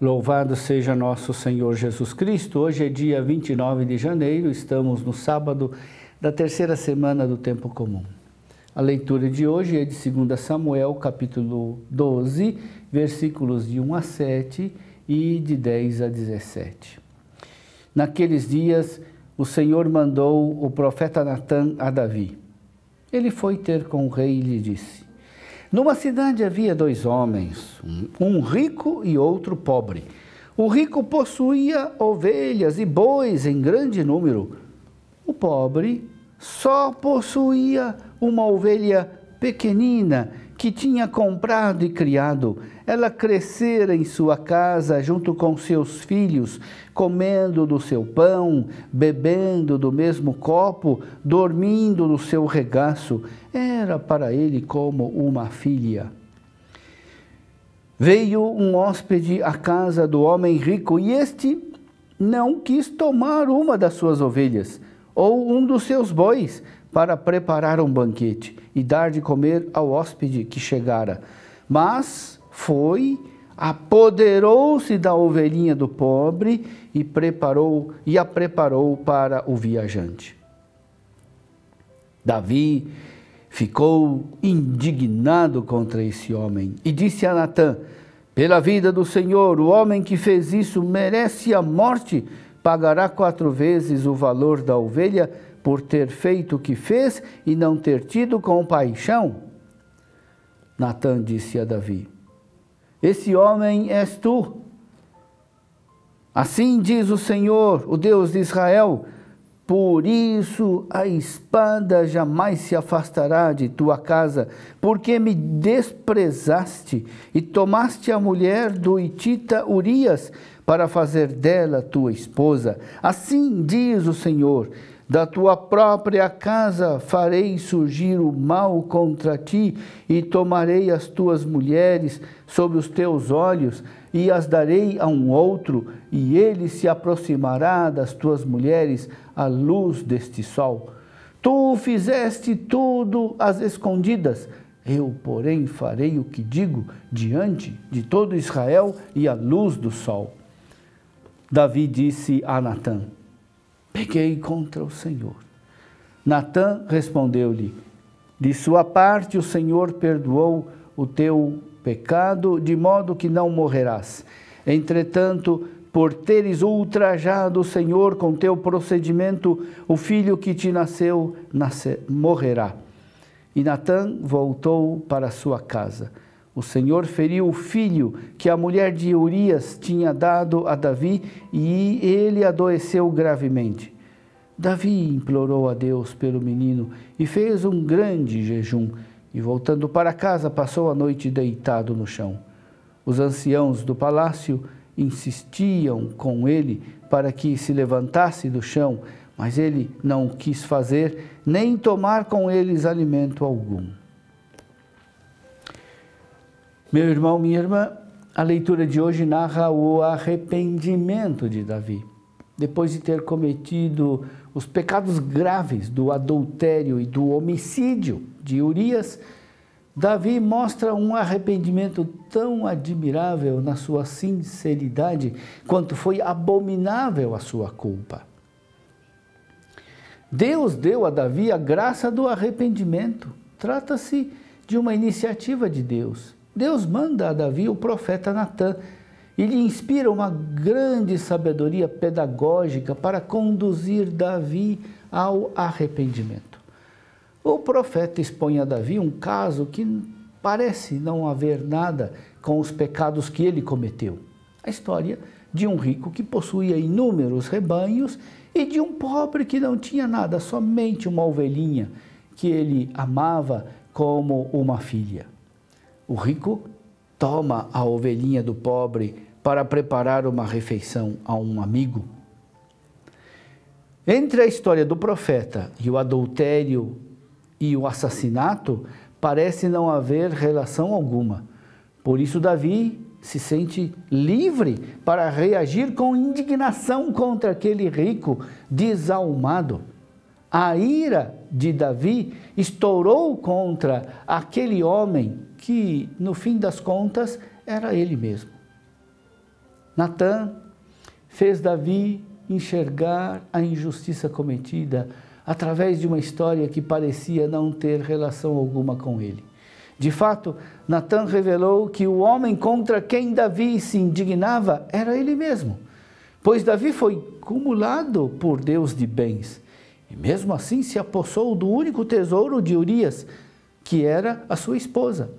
Louvado seja nosso Senhor Jesus Cristo. Hoje é dia 29 de janeiro, estamos no sábado da terceira semana do tempo comum. A leitura de hoje é de 2 Samuel, capítulo 12, versículos de 1 a 7 e de 10 a 17. Naqueles dias, o Senhor mandou o profeta Natã a Davi. Ele foi ter com o rei e lhe disse: numa cidade havia dois homens, um rico e outro pobre. O rico possuía ovelhas e bois em grande número. O pobre só possuía uma ovelha pequenina que tinha comprado e criado. Ela crescera em sua casa junto com seus filhos, comendo do seu pão, bebendo do mesmo copo, dormindo no seu regaço. Era para ele como uma filha. Veio um hóspede à casa do homem rico e este não quis tomar uma das suas ovelhas ou um dos seus bois para preparar um banquete e dar de comer ao hóspede que chegara. Mas apoderou-se da ovelhinha do pobre e a preparou para o viajante. Davi ficou indignado contra esse homem e disse a Natã: pela vida do Senhor, o homem que fez isso merece a morte, pagará 4 vezes o valor da ovelha por ter feito o que fez e não ter tido compaixão. Natã disse a Davi: esse homem és tu. Assim diz o Senhor, o Deus de Israel: por isso a espada jamais se afastará de tua casa, porque me desprezaste e tomaste a mulher do hitita Urias para fazer dela tua esposa. Assim diz o Senhor: da tua própria casa farei surgir o mal contra ti e tomarei as tuas mulheres sob os teus olhos e as darei a um outro, e ele se aproximará das tuas mulheres à luz deste sol. Tu fizeste tudo às escondidas, eu, porém, farei o que digo diante de todo Israel e à luz do sol. Davi disse a Natã: pequei contra o Senhor. Natã respondeu-lhe: de sua parte o Senhor perdoou o teu pecado, de modo que não morrerás. Entretanto, por teres ultrajado o Senhor com teu procedimento, o filho que te nasceu morrerá. E Natã voltou para sua casa. O Senhor feriu o filho que a mulher de Urias tinha dado a Davi e ele adoeceu gravemente. Davi implorou a Deus pelo menino e fez um grande jejum. E voltando para casa, passou a noite deitado no chão. Os anciãos do palácio insistiam com ele para que se levantasse do chão, mas ele não quis fazer, nem tomar com eles alimento algum. Meu irmão, minha irmã, a leitura de hoje narra o arrependimento de Davi. Depois de ter cometido os pecados graves do adultério e do homicídio de Urias, Davi mostra um arrependimento tão admirável na sua sinceridade, quanto foi abominável a sua culpa. Deus deu a Davi a graça do arrependimento. Trata-se de uma iniciativa de Deus. Deus manda a Davi o profeta Natã e lhe inspira uma grande sabedoria pedagógica para conduzir Davi ao arrependimento. O profeta expõe a Davi um caso que parece não haver nada com os pecados que ele cometeu. A história de um rico que possuía inúmeros rebanhos e de um pobre que não tinha nada, somente uma ovelhinha que ele amava como uma filha. O rico toma a ovelhinha do pobre para preparar uma refeição a um amigo. Entre a história do profeta e o adultério e o assassinato, parece não haver relação alguma. Por isso Davi se sente livre para reagir com indignação contra aquele rico desalmado. A ira de Davi estourou contra aquele homem que, no fim das contas, era ele mesmo. Natã fez Davi enxergar a injustiça cometida através de uma história que parecia não ter relação alguma com ele. De fato, Natã revelou que o homem contra quem Davi se indignava era ele mesmo, pois Davi foi cumulado por Deus de bens, e mesmo assim se apossou do único tesouro de Urias, que era a sua esposa.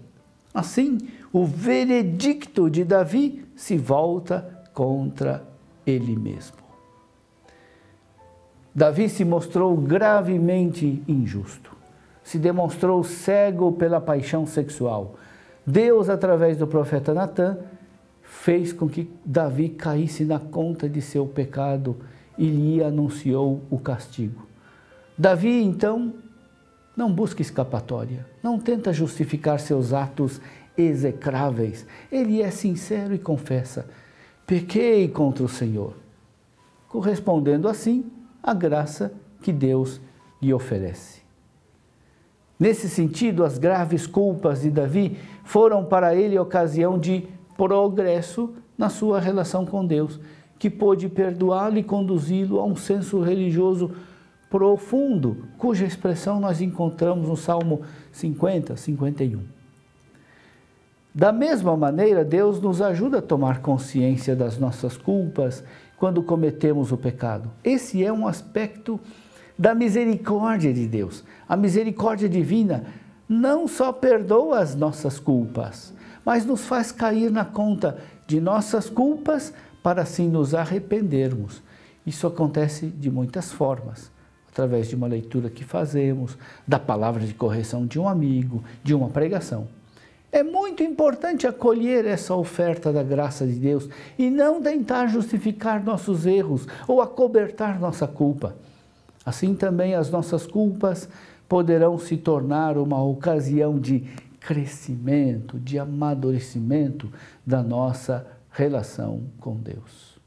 Assim, o veredicto de Davi se volta contra ele mesmo. Davi se mostrou gravemente injusto, se demonstrou cego pela paixão sexual. Deus, através do profeta Natã, fez com que Davi caísse na conta de seu pecado e lhe anunciou o castigo. Davi, então, não busca escapatória, não tenta justificar seus atos execráveis. Ele é sincero e confessa: pequei contra o Senhor, correspondendo assim à graça que Deus lhe oferece. Nesse sentido, as graves culpas de Davi foram para ele ocasião de progresso na sua relação com Deus, que pôde perdoá-lo e conduzi-lo a um senso religioso profundo, cuja expressão nós encontramos no Salmo 50, 51. Da mesma maneira, Deus nos ajuda a tomar consciência das nossas culpas quando cometemos o pecado. Esse é um aspecto da misericórdia de Deus. A misericórdia divina não só perdoa as nossas culpas, mas nos faz cair na conta de nossas culpas para assim nos arrependermos. Isso acontece de muitas formas, através de uma leitura que fazemos, da palavra de correção de um amigo, de uma pregação. É muito importante acolher essa oferta da graça de Deus e não tentar justificar nossos erros ou acobertar nossa culpa. Assim também as nossas culpas poderão se tornar uma ocasião de crescimento, de amadurecimento da nossa relação com Deus.